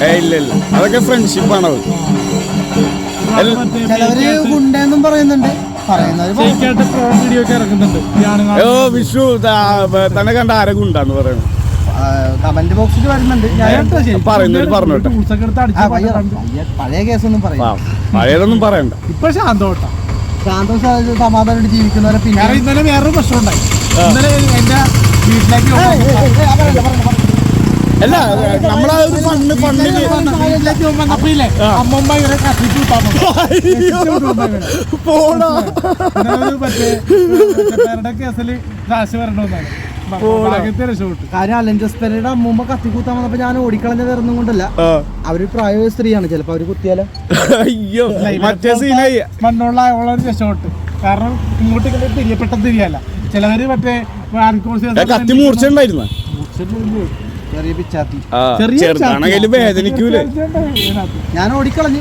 ഇല്ല ഇല്ല, അതൊക്കെ ഫ്രണ്ട്ഷിപ്പാണ്. ചിലവര് ഗുണ്ടെന്നും പറയുന്നുണ്ട്, വിഷു തന്നെ കണ്ട ആരൊക്കെ ഉണ്ടാന്ന് പറയുന്നു. കമന്റ് ബോക്സിൽ വരുന്നുണ്ട്. പറഞ്ഞോട്ടെ, പഴയ കേസൊന്നും പറയാം, പഴയതൊന്നും പറയണ്ട. ഇപ്പൊ ശാന്തോട്ട സന്തോഷം സമാധാനമായിട്ട് ജീവിക്കുന്നവരെ. പിന്നെ ഇന്നലെ വേറൊരു പ്രശ്നം ഉണ്ടായി. ഇന്നലെ എന്റെ വീട്ടിലേക്ക് അല്ല, നമ്മളെ വന്നപ്പോയില്ലേ അമ്മമ്മ ഇവരെ കത്തിച്ചു മറ്റേ കേസിൽ കാശ് വരണമെന്നാണ് കാര്യം. അലഞ്ചസ്പെരയുടെ അമ്മൂമ്മ കത്തിക്കൂത്താൻ വന്നപ്പോ ഞാൻ ഓടിക്കളഞ്ഞ വേറൊന്നും കൊണ്ടല്ല, അവര് പ്രായ സ്ത്രീയാണ്, ചിലപ്പോ അവര് കുത്തിയാലോ. അയ്യോ, മറ്റേ സീനായി മണ്ണുള്ള അവളൊരു രക്ഷപ്പെട്ട്. കാരണം ഇങ്ങോട്ട് പെട്ടെന്ന് തിരിയല്ല. ചിലവര് മറ്റേ കത്തി മൂർച്ചുണ്ടായിരുന്ന ചെറിയ പിച്ചാത്തി ചെറുതാണെങ്കിലും വേദനിക്കൂലേ. ഞാൻ ഓടിക്കളഞ്ഞു.